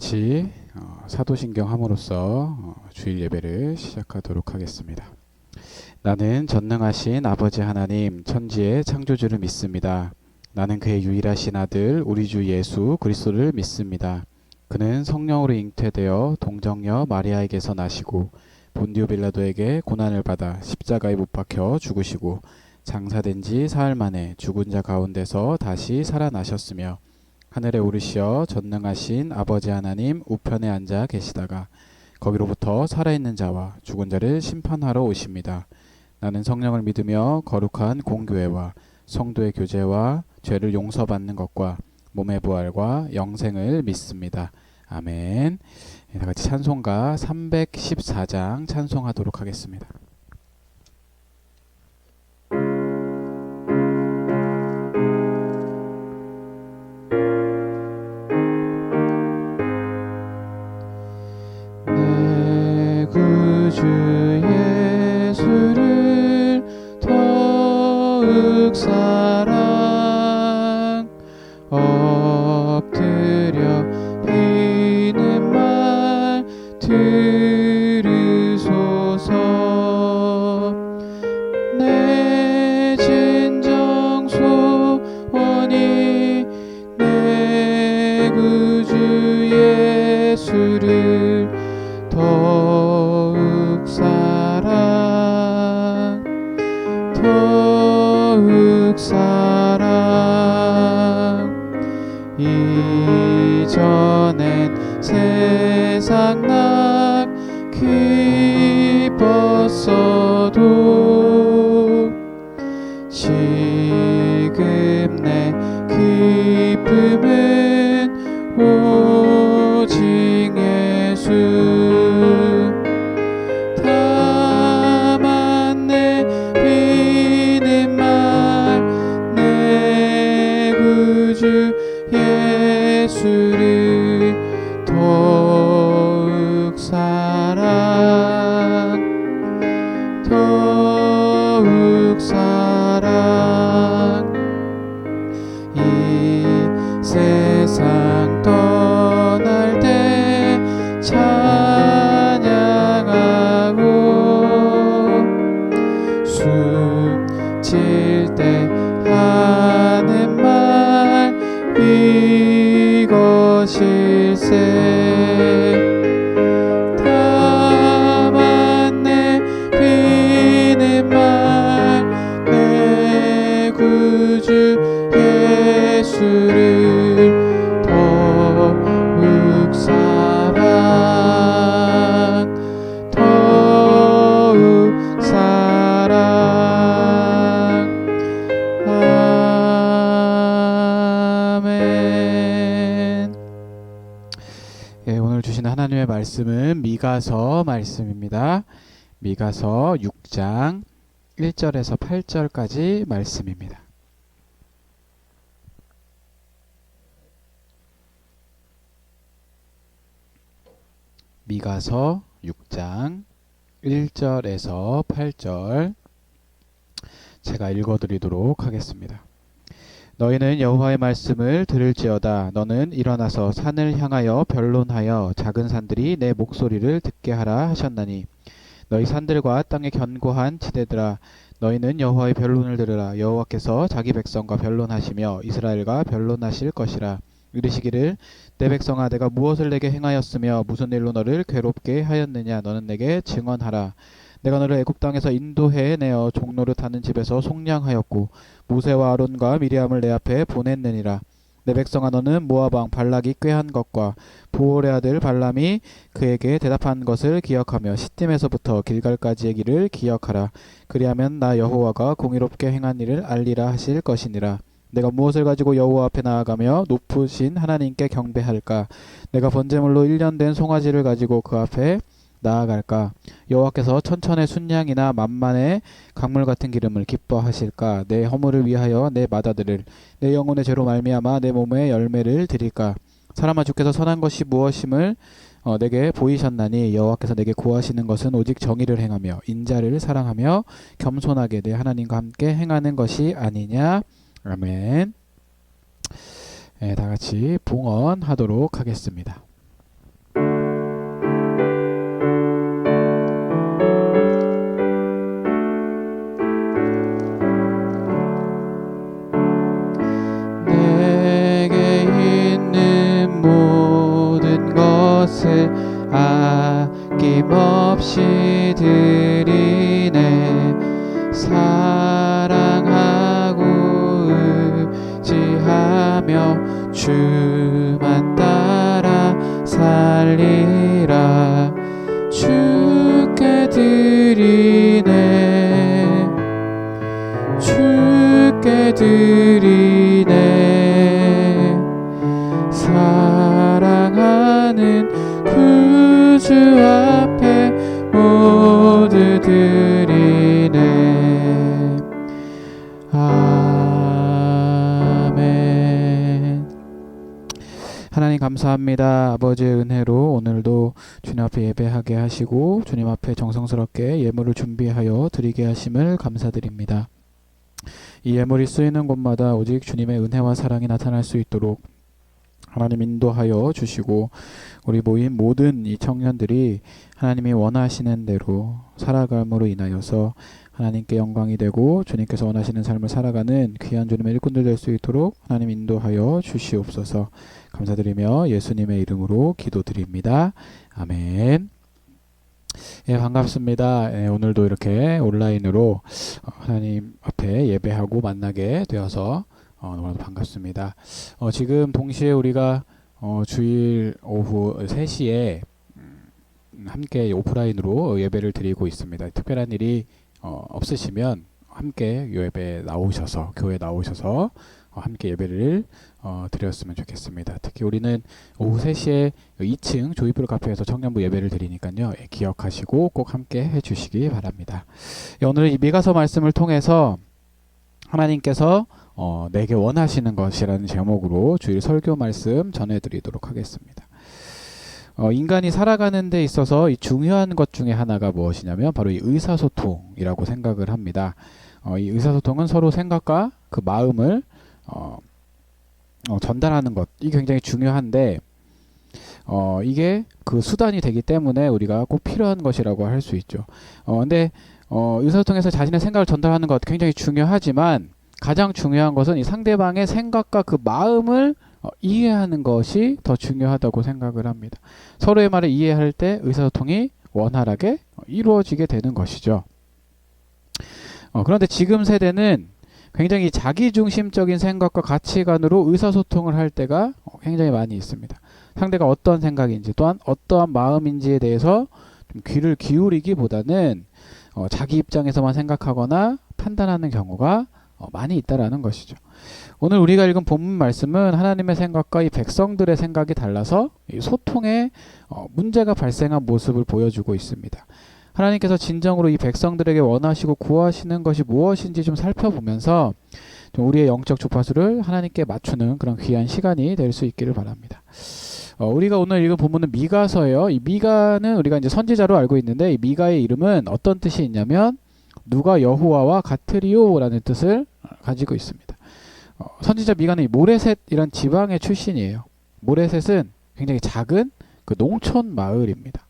같이 사도신경 함으로써 주일 예배를 시작하도록 하겠습니다. 나는 전능하신 아버지 하나님 천지의 창조주를 믿습니다. 나는 그의 유일하신 아들 우리 주 예수 그리스도를 믿습니다. 그는 성령으로 잉태되어 동정녀 마리아에게서 나시고 본디오 빌라도에게 고난을 받아 십자가에 못 박혀 죽으시고 장사된 지 사흘 만에 죽은 자 가운데서 다시 살아나셨으며 하늘에 오르시어 전능하신 아버지 하나님 우편에 앉아 계시다가 거기로부터 살아있는 자와 죽은 자를 심판하러 오십니다. 나는 성령을 믿으며 거룩한 공교회와 성도의 교제와 죄를 용서받는 것과 몸의 부활과 영생을 믿습니다. 아멘. 다 같이 찬송가 314장 찬송하도록 하겠습니다. 내 구주 예수를 더욱 사랑 엎드려 비는 말 들으소서. 내 진정 소원이 내 구주 예수를 더욱 사랑 더욱 사랑. 이전엔 세상 낙 기뻤어도 지금 내 기쁨은 오직 예수. 다만 내 비는 말 내 구주 예수를 더욱 사랑 더욱 사랑. 이 세상 떠날 때 찬양하고 숨질 때 하는 말 이것일세. 다만 내 비는 말 내 구주 예수를 더욱 사랑 더욱 사랑. 아멘. 예, 오늘 주신 하나님의 말씀은 미가서 말씀입니다. 미가서 6장 1절에서 8절까지 말씀입니다. 미가서 6장 1절에서 8절 제가 읽어드리도록 하겠습니다. 너희는 여호와의 말씀을 들을지어다. 너는 일어나서 산을 향하여 변론하여 작은 산들이 내 목소리를 듣게 하라 하셨나니 너희 산들과 땅의 견고한 지대들아 너희는 여호와의 변론을 들으라. 여호와께서 자기 백성과 변론하시며 이스라엘과 변론하실 것이라. 이르시기를 내 백성아 내가 무엇을 내게 행하였으며 무슨 일로 너를 괴롭게 하였느냐. 너는 내게 증언하라. 내가 너를 애굽 땅에서 인도해 내어 종노릇 하는 집에서 속량하였고 모세와 아론과 미리암을 내 앞에 보냈느니라. 내 백성아 너는 모압 왕 발락이 꾀한 것과 보올의 아들 발람이 그에게 대답한 것을 기억하며 시딤에서부터 길갈까지의 길을 기억하라. 그리하면 나 여호와가 공의롭게 행한 일을 알리라 하실 것이니라. 내가 무엇을 가지고 여호와 앞에 나아가며 높으신 하나님께 경배할까? 내가 번제물로 1년 된 송아지를 가지고 그 앞에 나아갈까? 여호와께서 천천의 순양이나 만만의 강물 같은 기름을 기뻐하실까? 내 허물을 위하여 내 맏아들을 내 영혼의 죄로 말미암아 내 몸에 열매를 드릴까? 사람아 주께서 선한 것이 무엇임을 내게 보이셨나니 여호와께서 내게 구하시는 것은 오직 정의를 행하며 인자를 사랑하며 겸손하게 내 하나님과 함께 행하는 것이 아니냐. 아멘. 다 같이 봉헌하도록 하겠습니다. 감사합니다. 아버지의 은혜로 오늘도 주님 앞에 예배하게 하시고 주님 앞에 정성스럽게 예물을 준비하여 드리게 하심을 감사드립니다. 이 예물이 쓰이는 곳마다 오직 주님의 은혜와 사랑이 나타날 수 있도록 하나님 인도하여 주시고 우리 모인 모든 이 청년들이 하나님이 원하시는 대로 살아감으로 인하여서 하나님께 영광이 되고 주님께서 원하시는 삶을 살아가는 귀한 주님의 일꾼들 될 수 있도록 하나님 인도하여 주시옵소서. 감사드리며 예수님의 이름으로 기도드립니다. 아멘. 예, 반갑습니다. 예, 오늘도 이렇게 온라인으로 하나님 앞에 예배하고 만나게 되어서 너무나도 반갑습니다. 지금 동시에 우리가 주일 오후 3시에 함께 오프라인으로 예배를 드리고 있습니다. 특별한 일이 없으시면 함께 예배 나오셔서 교회 나오셔서 함께 예배를 드렸으면 좋겠습니다. 특히 우리는 오후 3시에 2층 조이풀 카페에서 청년부 예배를 드리니까요. 기억하시고 꼭 함께 해주시기 바랍니다. 오늘 이 미가서 말씀을 통해서 하나님께서 내게 원하시는 것이라는 제목으로 주일 설교 말씀 전해드리도록 하겠습니다. 인간이 살아가는 데 있어서 이 중요한 것 중에 하나가 무엇이냐면 바로 이 의사소통이라고 생각을 합니다. 이 의사소통은 서로 생각과 그 마음을 전달하는 것, 이게 굉장히 중요한데 이게 그 수단이 되기 때문에 우리가 꼭 필요한 것이라고 할 수 있죠. 근데 의사소통에서 자신의 생각을 전달하는 것 굉장히 중요하지만 가장 중요한 것은 이 상대방의 생각과 그 마음을 이해하는 것이 더 중요하다고 생각을 합니다. 서로의 말을 이해할 때 의사소통이 원활하게 이루어지게 되는 것이죠. 그런데 지금 세대는 굉장히 자기중심적인 생각과 가치관으로 의사소통을 할 때가 굉장히 많이 있습니다. 상대가 어떤 생각인지 또한 어떠한 마음인지에 대해서 좀 귀를 기울이기보다는 자기 입장에서만 생각하거나 판단하는 경우가 많이 있다라는 것이죠. 오늘 우리가 읽은 본문 말씀은 하나님의 생각과 이 백성들의 생각이 달라서 이 소통에 문제가 발생한 모습을 보여주고 있습니다. 하나님께서 진정으로 이 백성들에게 원하시고 구하시는 것이 무엇인지 좀 살펴보면서 좀 우리의 영적 주파수를 하나님께 맞추는 그런 귀한 시간이 될 수 있기를 바랍니다. 우리가 오늘 읽은 본문은 미가서예요. 이 미가는 우리가 이제 선지자로 알고 있는데 이 미가의 이름은 어떤 뜻이 있냐면 누가 여호와와 같으리오라는 뜻을 가지고 있습니다. 선지자 미가는 이 모레셋이란 지방의 출신이에요. 모레셋은 굉장히 작은 그 농촌 마을입니다.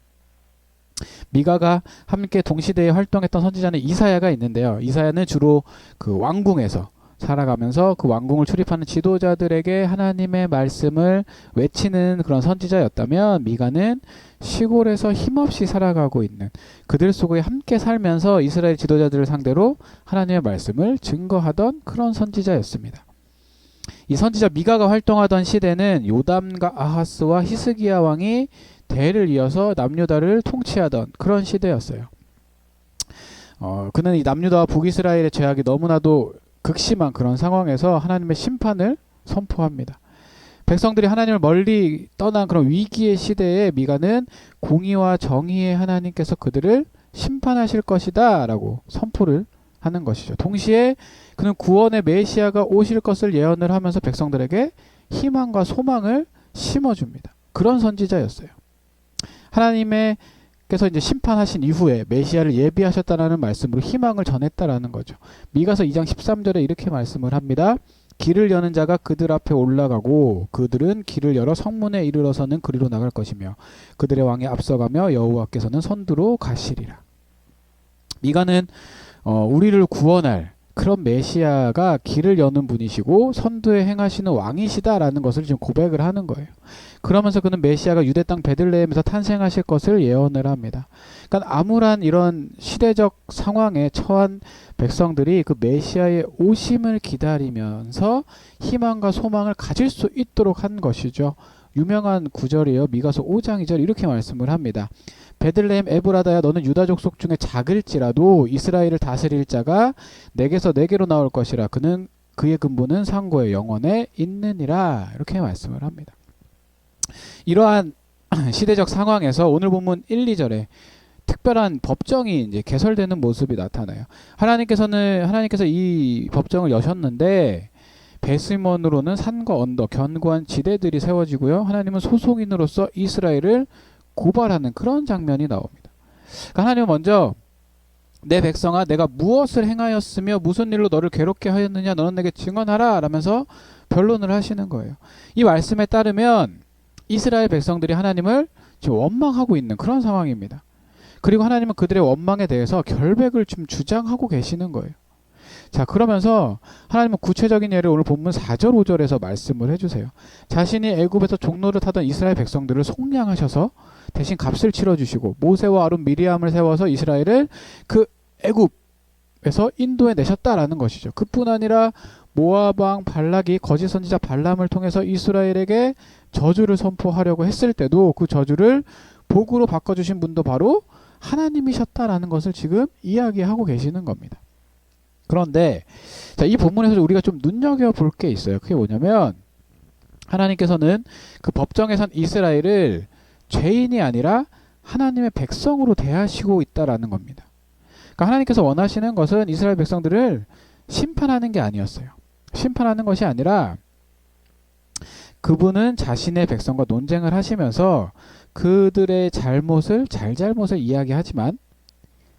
미가가 함께 동시대에 활동했던 선지자는 이사야가 있는데요. 이사야는 주로 그 왕궁에서 살아가면서 그 왕궁을 출입하는 지도자들에게 하나님의 말씀을 외치는 그런 선지자였다면 미가는 시골에서 힘없이 살아가고 있는 그들 속에 함께 살면서 이스라엘 지도자들을 상대로 하나님의 말씀을 증거하던 그런 선지자였습니다. 이 선지자 미가가 활동하던 시대는 요담과 아하스와 히스기야 왕이 대를 이어서 남유다를 통치하던 그런 시대였어요. 그는 이 남유다와 북이스라엘의 죄악이 너무나도 극심한 그런 상황에서 하나님의 심판을 선포합니다. 백성들이 하나님을 멀리 떠난 그런 위기의 시대에 미가는 공의와 정의의 하나님께서 그들을 심판하실 것이다 라고 선포를 하는 것이죠. 동시에 그는 구원의 메시아가 오실 것을 예언을 하면서 백성들에게 희망과 소망을 심어줍니다. 그런 선지자였어요. 하나님께서 이제 심판하신 이후에 메시아를 예비하셨다라는 말씀으로 희망을 전했다라는 거죠. 미가서 2장 13절에 이렇게 말씀을 합니다. 길을 여는 자가 그들 앞에 올라가고 그들은 길을 열어 성문에 이르러서는 그리로 나갈 것이며 그들의 왕이 앞서가며 여호와께서는 선두로 가시리라. 미가는 우리를 구원할 그런 메시아가 길을 여는 분이시고 선두에 행하시는 왕이시다라는 것을 지금 고백을 하는 거예요. 그러면서 그는 메시아가 유대 땅 베들레헴에서 탄생하실 것을 예언을 합니다. 그러니까 암울한 이런 시대적 상황에 처한 백성들이 그 메시아의 오심을 기다리면서 희망과 소망을 가질 수 있도록 한 것이죠. 유명한 구절이에요. 미가서 5장 2절 이렇게 말씀을 합니다. 베들레헴 에브라다야 너는 유다 족속 중에 작을지라도 이스라엘을 다스릴 자가 내게서 내게로 나올 것이라. 그는 그의 근본은 상고의 영원에 있느니라. 이렇게 말씀을 합니다. 이러한 시대적 상황에서 오늘 본문 1, 2절에 특별한 법정이 이제 개설되는 모습이 나타나요. 하나님께서 이 법정을 여셨는데 배심원으로는 산과 언덕, 견고한 지대들이 세워지고요. 하나님은 소송인으로서 이스라엘을 고발하는 그런 장면이 나옵니다. 그러니까 하나님은 먼저 내 백성아 내가 무엇을 행하였으며 무슨 일로 너를 괴롭게 하였느냐 너는 내게 증언하라 라면서 변론을 하시는 거예요. 이 말씀에 따르면 이스라엘 백성들이 하나님을 지금 원망하고 있는 그런 상황입니다. 그리고 하나님은 그들의 원망에 대해서 결백을 좀 주장하고 계시는 거예요. 자, 그러면서 하나님은 구체적인 예를 오늘 본문 4절 5절에서 말씀을 해주세요. 자신이 애굽에서 종로를 타던 이스라엘 백성들을 속량하셔서 대신 값을 치러주시고 모세와 아론 미리암을 세워서 이스라엘을 그 애굽에서 인도해 내셨다라는 것이죠. 그뿐 아니라 모압 왕 발락이 거짓 선지자 발람을 통해서 이스라엘에게 저주를 선포하려고 했을 때도 그 저주를 복으로 바꿔주신 분도 바로 하나님이셨다라는 것을 지금 이야기하고 계시는 겁니다. 그런데 자, 이 본문에서 우리가 좀 눈여겨볼 게 있어요. 그게 뭐냐면 하나님께서는 그 법정에 선 이스라엘을 죄인이 아니라 하나님의 백성으로 대하시고 있다라는 겁니다. 그러니까 하나님께서 원하시는 것은 이스라엘 백성들을 심판하는 게 아니었어요. 심판하는 것이 아니라 그분은 자신의 백성과 논쟁을 하시면서 그들의 잘못을 이야기하지만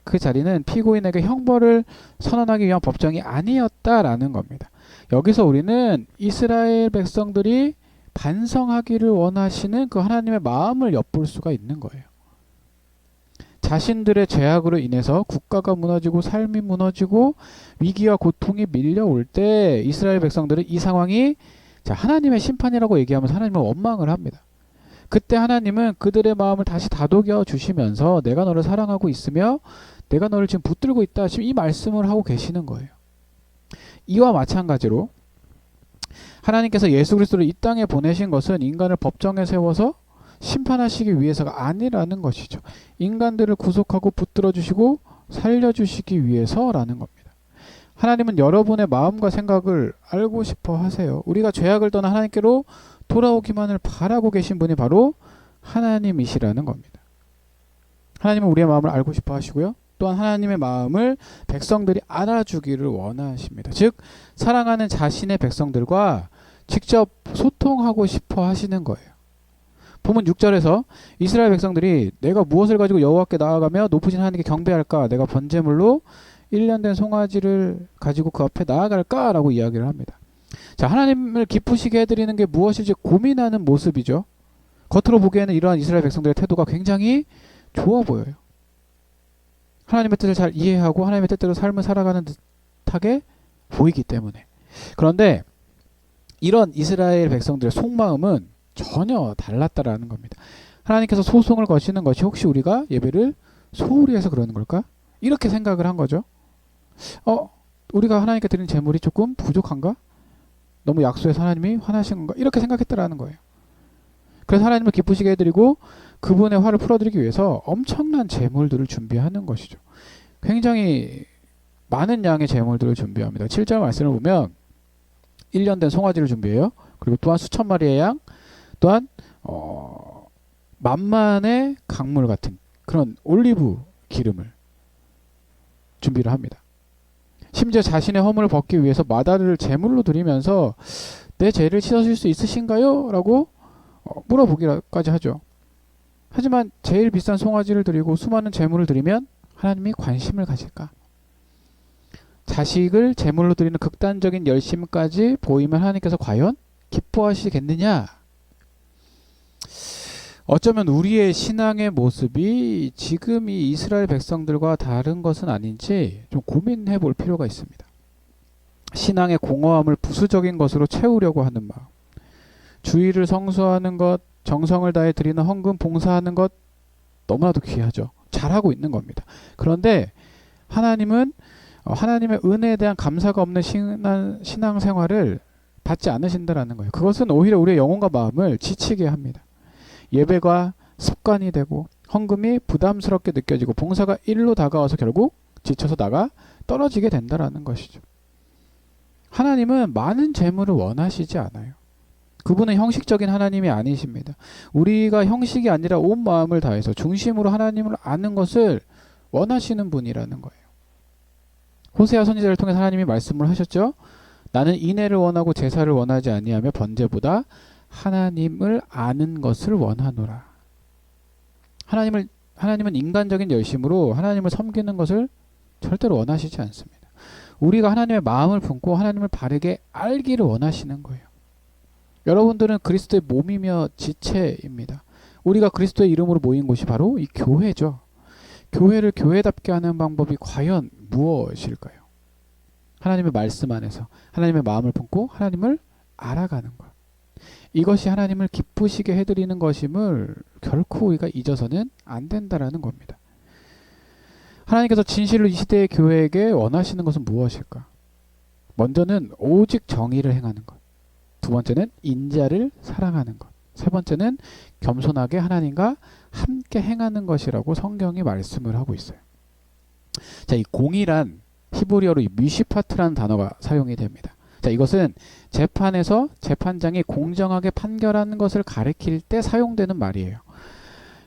그 자리는 피고인에게 형벌을 선언하기 위한 법정이 아니었다라는 겁니다. 여기서 우리는 이스라엘 백성들이 반성하기를 원하시는 그 하나님의 마음을 엿볼 수가 있는 거예요. 자신들의 죄악으로 인해서 국가가 무너지고 삶이 무너지고 위기와 고통이 밀려올 때 이스라엘 백성들은 이 상황이 자, 하나님의 심판이라고 얘기하면서 하나님을 원망을 합니다. 그때 하나님은 그들의 마음을 다시 다독여 주시면서 내가 너를 사랑하고 있으며 내가 너를 지금 붙들고 있다. 지금 이 말씀을 하고 계시는 거예요. 이와 마찬가지로 하나님께서 예수 그리스도를 이 땅에 보내신 것은 인간을 법정에 세워서 심판하시기 위해서가 아니라는 것이죠. 인간들을 구속하고 붙들어 주시고 살려주시기 위해서라는 겁니다. 하나님은 여러분의 마음과 생각을 알고 싶어 하세요. 우리가 죄악을 떠나 하나님께로 돌아오기만을 바라고 계신 분이 바로 하나님이시라는 겁니다. 하나님은 우리의 마음을 알고 싶어 하시고요. 또한 하나님의 마음을 백성들이 알아주기를 원하십니다. 즉 사랑하는 자신의 백성들과 직접 소통하고 싶어 하시는 거예요. 본문 6절에서 이스라엘 백성들이 내가 무엇을 가지고 여호와께 나아가며 높으신 하나님께 경배할까? 내가 번제물로 1년 된 송아지를 가지고 그 앞에 나아갈까? 라고 이야기를 합니다. 자, 하나님을 기쁘시게 해드리는 게 무엇일지 고민하는 모습이죠. 겉으로 보기에는 이러한 이스라엘 백성들의 태도가 굉장히 좋아 보여요. 하나님의 뜻을 잘 이해하고 하나님의 뜻대로 삶을 살아가는 듯하게 보이기 때문에. 그런데 이런 이스라엘 백성들의 속마음은 전혀 달랐다라는 겁니다. 하나님께서 소송을 거시는 것이 혹시 우리가 예배를 소홀히 해서 그러는 걸까? 이렇게 생각을 한 거죠. 우리가 하나님께 드리는 제물이 조금 부족한가? 너무 약소해서 하나님이 화나신 건가? 이렇게 생각했다라는 거예요. 그래서 하나님을 기쁘시게 해드리고 그분의 화를 풀어드리기 위해서 엄청난 제물들을 준비하는 것이죠. 굉장히 많은 양의 제물들을 준비합니다. 7절 말씀을 보면 1년 된 송아지를 준비해요. 그리고 또한 수천 마리의 양, 또한 만만의 강물 같은 그런 올리브 기름을 준비를 합니다. 심지어 자신의 허물을 벗기 위해서 마다를 제물로 드리면서 내 죄를 씻어줄 수 있으신가요? 라고 물어보기까지 하죠. 하지만 제일 비싼 송아지를 드리고 수많은 제물을 드리면 하나님이 관심을 가질까? 자식을 제물로 드리는 극단적인 열심까지 보이면 하나님께서 과연 기뻐하시겠느냐? 어쩌면 우리의 신앙의 모습이 지금 이 이스라엘 백성들과 다른 것은 아닌지 좀 고민해 볼 필요가 있습니다. 신앙의 공허함을 부수적인 것으로 채우려고 하는 마음, 주의를 성수하는 것, 정성을 다해 드리는 헌금, 봉사하는 것 너무나도 귀하죠. 잘하고 있는 겁니다. 그런데 하나님은 하나님의 은혜에 대한 감사가 없는 신앙생활을 받지 않으신다라는 거예요. 그것은 오히려 우리의 영혼과 마음을 지치게 합니다. 예배가 습관이 되고 헌금이 부담스럽게 느껴지고 봉사가 일로 다가와서 결국 지쳐서 나가 떨어지게 된다라는 것이죠. 하나님은 많은 재물을 원하시지 않아요. 그분은 형식적인 하나님이 아니십니다. 우리가 형식이 아니라 온 마음을 다해서 중심으로 하나님을 아는 것을 원하시는 분이라는 거예요. 호세아 선지자를 통해 하나님이 말씀을 하셨죠. 나는 인애를 원하고 제사를 원하지 아니하며 번제보다 하나님을 아는 것을 원하노라. 하나님은 인간적인 열심으로 하나님을 섬기는 것을 절대로 원하시지 않습니다. 우리가 하나님의 마음을 품고 하나님을 바르게 알기를 원하시는 거예요. 여러분들은 그리스도의 몸이며 지체입니다. 우리가 그리스도의 이름으로 모인 곳이 바로 이 교회죠. 교회를 교회답게 하는 방법이 과연 무엇일까요? 하나님의 말씀 안에서 하나님의 마음을 품고 하나님을 알아가는 것. 이것이 하나님을 기쁘시게 해드리는 것임을 결코 우리가 잊어서는 안 된다라는 겁니다. 하나님께서 진실로 이 시대의 교회에게 원하시는 것은 무엇일까? 먼저는 오직 정의를 행하는 것. 두 번째는 인자를 사랑하는 것. 세 번째는 겸손하게 하나님과 함께 행하는 것이라고 성경이 말씀을 하고 있어요. 자, 이 공의란 히브리어로 이 미시파트라는 단어가 사용이 됩니다. 자, 이것은 재판에서 재판장이 공정하게 판결하는 것을 가리킬 때 사용되는 말이에요.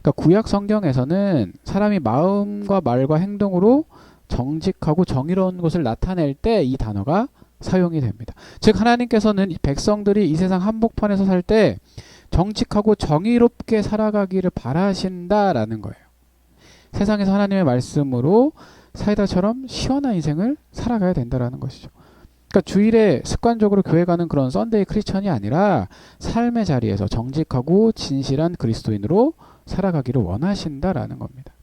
그러니까 구약 성경에서는 사람이 마음과 말과 행동으로 정직하고 정의로운 것을 나타낼 때 이 단어가 사용이 됩니다. 즉 하나님께서는 백성들이 이 세상 한복판에서 살 때 정직하고 정의롭게 살아가기를 바라신다라는 거예요. 세상에서 하나님의 말씀으로 사이다처럼 시원한 인생을 살아가야 된다라는 것이죠. 그러니까 주일에 습관적으로 교회 가는 그런 썬데이 크리스천이 아니라 삶의 자리에서 정직하고 진실한 그리스도인으로 살아가기를 원하신다라는 겁니다.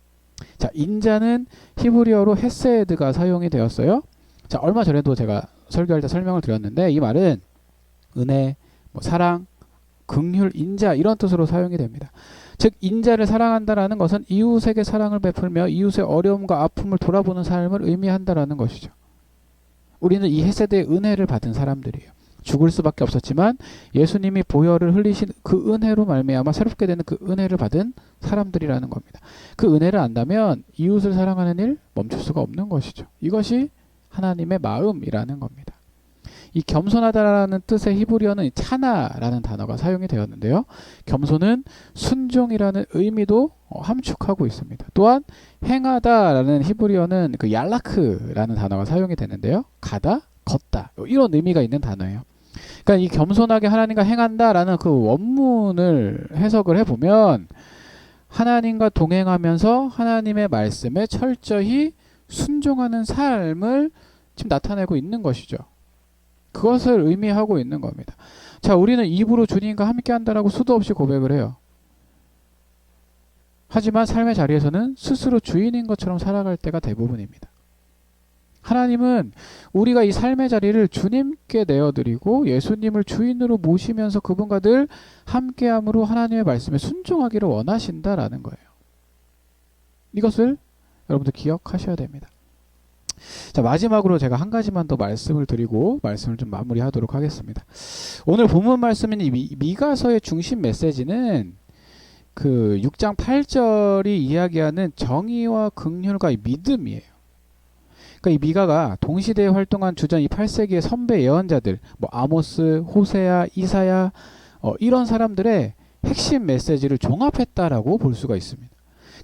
자, 인자는 히브리어로 헤세드가 사용이 되었어요. 자, 얼마 전에도 제가 설교할 때 설명을 드렸는데 이 말은 은혜, 사랑, 긍휼, 인자 이런 뜻으로 사용이 됩니다. 즉 인자를 사랑한다라는 것은 이웃에게 사랑을 베풀며 이웃의 어려움과 아픔을 돌아보는 삶을 의미한다라는 것이죠. 우리는 이 헤세드의 은혜를 받은 사람들이에요. 죽을 수밖에 없었지만 예수님이 보혈을 흘리신 그 은혜로 말미암아 새롭게 되는 그 은혜를 받은 사람들이라는 겁니다. 그 은혜를 안다면 이웃을 사랑하는 일 멈출 수가 없는 것이죠. 이것이 하나님의 마음이라는 겁니다. 이 겸손하다라는 뜻의 히브리어는 차나라는 단어가 사용이 되었는데요. 겸손은 순종이라는 의미도 함축하고 있습니다. 또한 행하다라는 히브리어는 그 얄라크라는 단어가 사용이 되는데요. 가다, 걷다 이런 의미가 있는 단어예요. 그러니까 이 겸손하게 하나님과 행한다라는 그 원문을 해석을 해보면 하나님과 동행하면서 하나님의 말씀에 철저히 순종하는 삶을 지금 나타내고 있는 것이죠. 그것을 의미하고 있는 겁니다. 자, 우리는 입으로 주님과 함께 한다라고 수도 없이 고백을 해요. 하지만 삶의 자리에서는 스스로 주인인 것처럼 살아갈 때가 대부분입니다. 하나님은 우리가 이 삶의 자리를 주님께 내어드리고 예수님을 주인으로 모시면서 그분과 늘 함께함으로 하나님의 말씀에 순종하기를 원하신다라는 거예요. 이것을 여러분들 기억하셔야 됩니다. 자, 마지막으로 제가 한 가지만 더 말씀을 드리고 말씀을 좀 마무리하도록 하겠습니다. 오늘 본문 말씀인 미가서의 중심 메시지는 그 6장 8절이 이야기하는 정의와 긍휼과 믿음이에요. 그러니까 이 미가가 동시대에 활동한 주전 이 8세기의 선배 예언자들, 아모스, 호세아, 이사야 이런 사람들의 핵심 메시지를 종합했다라고 볼 수가 있습니다.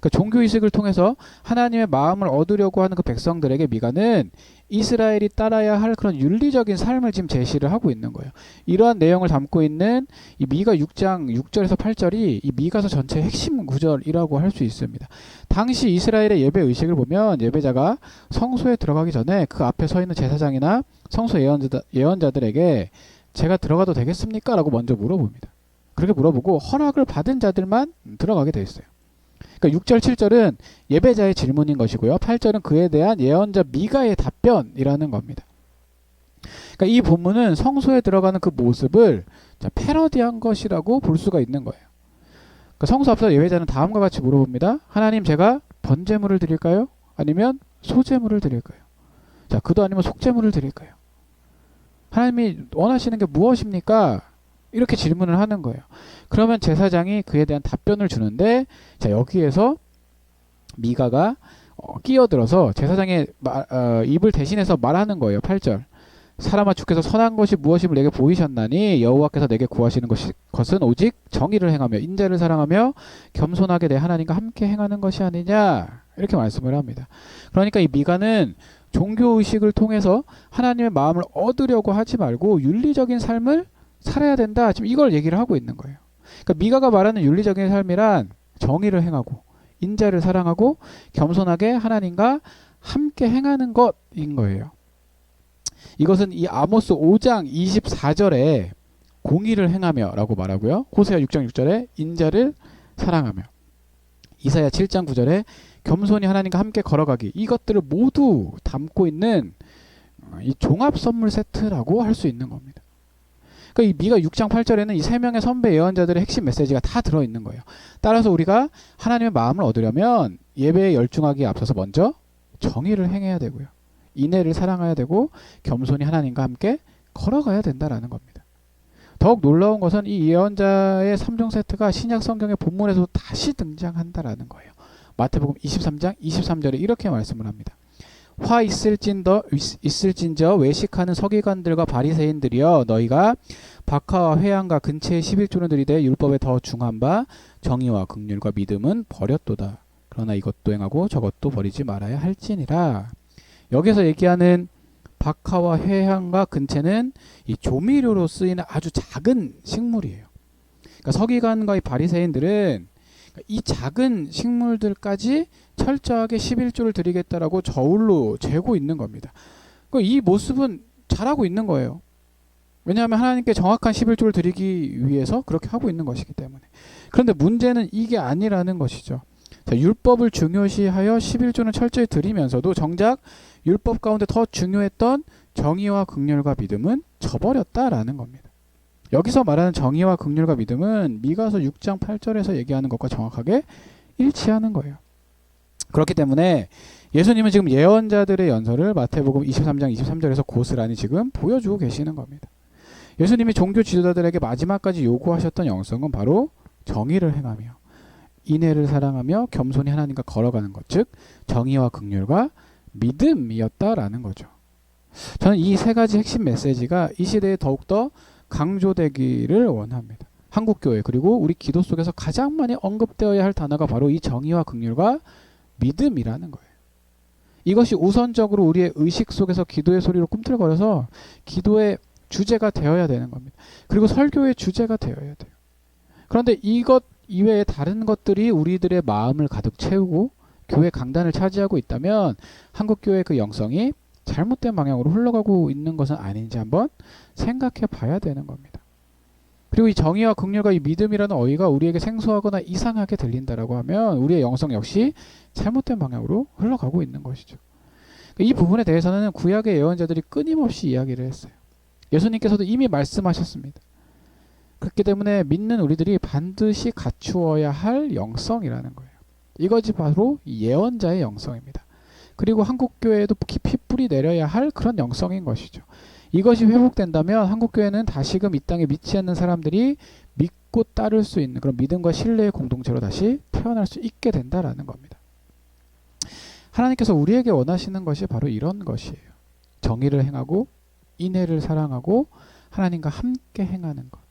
그러니까 종교의식을 통해서 하나님의 마음을 얻으려고 하는 그 백성들에게 미가는 이스라엘이 따라야 할 그런 윤리적인 삶을 지금 제시를 하고 있는 거예요. 이러한 내용을 담고 있는 이 미가 6장 6절에서 8절이 이 미가서 전체의 핵심 구절이라고 할 수 있습니다. 당시 이스라엘의 예배 의식을 보면 예배자가 성소에 들어가기 전에 그 앞에 서 있는 제사장이나 성소 예언자들에게 제가 들어가도 되겠습니까? 라고 먼저 물어봅니다. 그렇게 물어보고 허락을 받은 자들만 들어가게 돼 있어요. 그러니까 6절, 7절은 예배자의 질문인 것이고요. 8절은 그에 대한 예언자 미가의 답변이라는 겁니다. 그러니까 이 본문은 성소에 들어가는 그 모습을 패러디한 것이라고 볼 수가 있는 거예요. 그러니까 성소 앞에서 예배자는 다음과 같이 물어봅니다. 하나님, 제가 번제물을 드릴까요? 아니면 소제물을 드릴까요? 자, 그도 아니면 속제물을 드릴까요? 하나님이 원하시는 게 무엇입니까? 이렇게 질문을 하는 거예요. 그러면 제사장이 그에 대한 답변을 주는데, 자, 여기에서 미가가 끼어들어서 제사장의 입을 대신해서 말하는 거예요. 8절. 사람아, 주께서 선한 것이 무엇임을 내게 보이셨나니 여호와께서 내게 구하시는 것은 오직 정의를 행하며 인자를 사랑하며 겸손하게 내 하나님과 함께 행하는 것이 아니냐, 이렇게 말씀을 합니다. 그러니까 이 미가는 종교의식을 통해서 하나님의 마음을 얻으려고 하지 말고 윤리적인 삶을 살아야 된다. 지금 이걸 얘기를 하고 있는 거예요. 그러니까 미가가 말하는 윤리적인 삶이란 정의를 행하고 인자를 사랑하고 겸손하게 하나님과 함께 행하는 것인 거예요. 이것은 이 아모스 5장 24절에 공의를 행하며 라고 말하고요. 호세아 6장 6절에 인자를 사랑하며, 이사야 7장 9절에 겸손히 하나님과 함께 걸어가기, 이것들을 모두 담고 있는 이 종합 선물 세트라고 할 수 있는 겁니다. 그러니까 이 미가 6장 8절에는 이 세 명의 선배 예언자들의 핵심 메시지가 다 들어있는 거예요. 따라서 우리가 하나님의 마음을 얻으려면 예배에 열중하기에 앞서서 먼저 정의를 행해야 되고요. 인애를 사랑해야 되고 겸손히 하나님과 함께 걸어가야 된다라는 겁니다. 더욱 놀라운 것은 이 예언자의 3종 세트가 신약 성경의 본문에서 다시 등장한다라는 거예요. 마태복음 23장 23절에 이렇게 말씀을 합니다. 화 있을진저 외식하는 서기관들과 바리새인들이여, 너희가 박하와 회양과 근처의 11조는 들이되 율법에 더 중한 바 정의와 긍휼과 믿음은 버렸도다. 그러나 이것도 행하고 저것도 버리지 말아야 할지니라. 여기서 얘기하는 박하와 회향과 근채는 이 조미료로 쓰이는 아주 작은 식물이에요. 그러니까 서기관과 이 바리새인들은 이 작은 식물들까지 철저하게 11조를 드리겠다라고 저울로 재고 있는 겁니다. 이 모습은 잘하고 있는 거예요. 왜냐하면 하나님께 정확한 11조를 드리기 위해서 그렇게 하고 있는 것이기 때문에. 그런데 문제는 이게 아니라는 것이죠. 자, 율법을 중요시하여 11조는 철저히 드리면서도 정작 율법 가운데 더 중요했던 정의와 긍휼과 믿음은 저버렸다라는 겁니다. 여기서 말하는 정의와 긍휼과 믿음은 미가서 6장 8절에서 얘기하는 것과 정확하게 일치하는 거예요. 그렇기 때문에 예수님은 지금 예언자들의 연설을 마태복음 23장 23절에서 고스란히 지금 보여주고 계시는 겁니다. 예수님이 종교 지도자들에게 마지막까지 요구하셨던 영성은 바로 정의를 행하며 인애를 사랑하며 겸손히 하나님과 걸어가는 것, 즉 정의와 긍휼과 믿음이었다라는 거죠. 저는 이 세 가지 핵심 메시지가 이 시대에 더욱더 강조되기를 원합니다. 한국교회 그리고 우리 기도 속에서 가장 많이 언급되어야 할 단어가 바로 이 정의와 긍휼과 믿음이라는 거예요. 이것이 우선적으로 우리의 의식 속에서 기도의 소리로 꿈틀거려서 기도의 주제가 되어야 되는 겁니다. 그리고 설교의 주제가 되어야 돼요. 그런데 이것 이외에 다른 것들이 우리들의 마음을 가득 채우고 교회 강단을 차지하고 있다면 한국교회의 그 영성이 잘못된 방향으로 흘러가고 있는 것은 아닌지 한번 생각해 봐야 되는 겁니다. 그리고 이 정의와 긍휼과 이 믿음이라는 어휘가 우리에게 생소하거나 이상하게 들린다라고 하면 우리의 영성 역시 잘못된 방향으로 흘러가고 있는 것이죠. 이 부분에 대해서는 구약의 예언자들이 끊임없이 이야기를 했어요. 예수님께서도 이미 말씀하셨습니다. 그렇기 때문에 믿는 우리들이 반드시 갖추어야 할 영성이라는 거예요. 이것이 바로 예언자의 영성입니다. 그리고 한국교회에도 깊이 뿌리 내려야 할 그런 영성인 것이죠. 이것이 회복된다면 한국교회는 다시금 이 땅에 믿지 않는 사람들이 믿고 따를 수 있는 그런 믿음과 신뢰의 공동체로 다시 태어날 수 있게 된다라는 겁니다. 하나님께서 우리에게 원하시는 것이 바로 이런 것이에요. 정의를 행하고 인애를 사랑하고 하나님과 함께 행하는 것.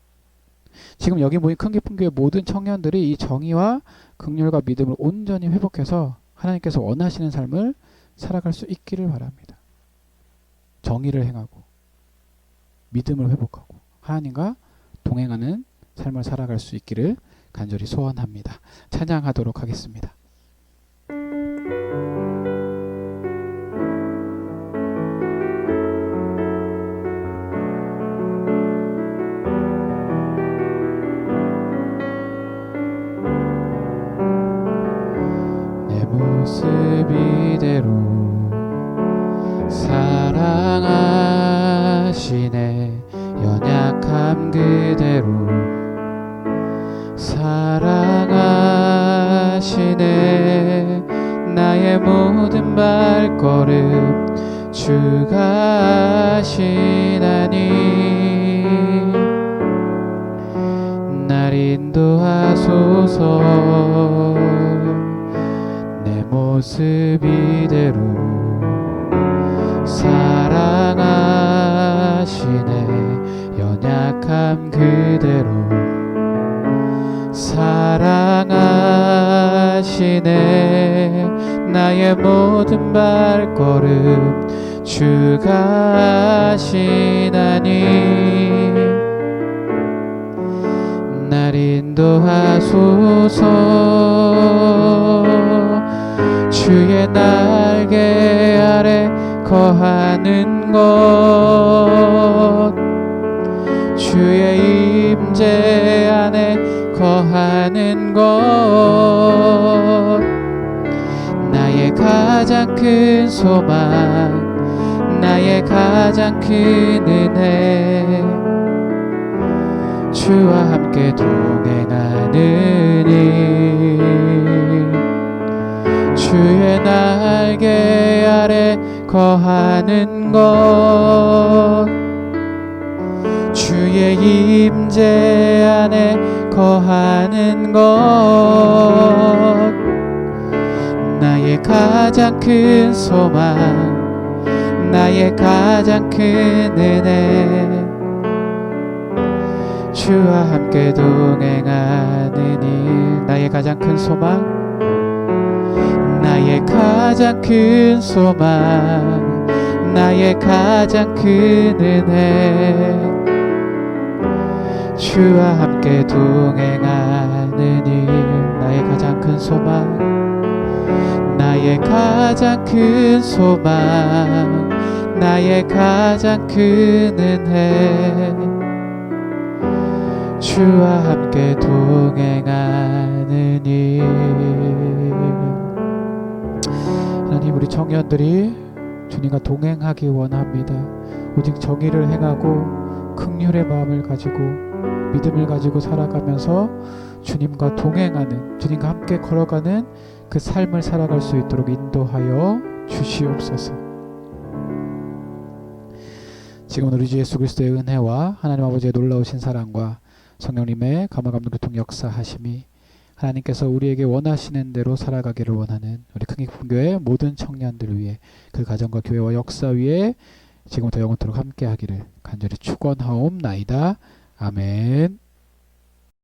지금 여기 모인 큰 깊은 교회 모든 청년들이 이 정의와 긍휼과 믿음을 온전히 회복해서 하나님께서 원하시는 삶을 살아갈 수 있기를 바랍니다. 정의를 행하고 믿음을 회복하고 하나님과 동행하는 삶을 살아갈 수 있기를 간절히 소원합니다. 찬양하도록 하겠습니다. 모습 이대로 사랑하시네 연약함 그대로 사랑하시네 나의 모든 발걸음 주가 하시나니 날 인도하소서 모습 이대로 사랑하시네 연약함 그대로 사랑하시네 나의 모든 발걸음 주가 하시나니 날 인도하소서. 주의 날개 아래 거하는 것, 주의 임재 안에 거하는 것, 나의 가장 큰 소망, 나의 가장 큰 은혜, 주와 함께 동행하느니 주의 날개 아래 거하는 것, 주의 임재 안에 거하는 것, 나의 가장 큰 소망, 나의 가장 큰 은혜, 주와 함께 동행하느니. 나의 가장 큰 소망, 나의 가장 큰 소망, 나의 가장 큰 은혜, 주와 함께 동행하느니. 나의 가장 큰 소망, 나의 가장 큰 소망, 나의 가장 큰 은혜, 주와 함께 동행하느니. 하나님, 우리 청년들이 주님과 동행하기 원합니다. 오직 정의를 행하고 긍휼의 마음을 가지고 믿음을 가지고 살아가면서 주님과 동행하는, 주님과 함께 걸어가는 그 삶을 살아갈 수 있도록 인도하여 주시옵소서. 지금은 우리 주 예수 그리스도의 은혜와 하나님 아버지의 놀라우신 사랑과 성령님의 감화감동 교통 역사하심이, 하나님께서 우리에게 원하시는 대로 살아가기를 원하는 우리 큰기쁨교회 모든 청년들을 위해, 그 가정과 교회와 역사 위에 지금부터 영원토록 함께하기를 간절히 축원하옵나이다. 아멘.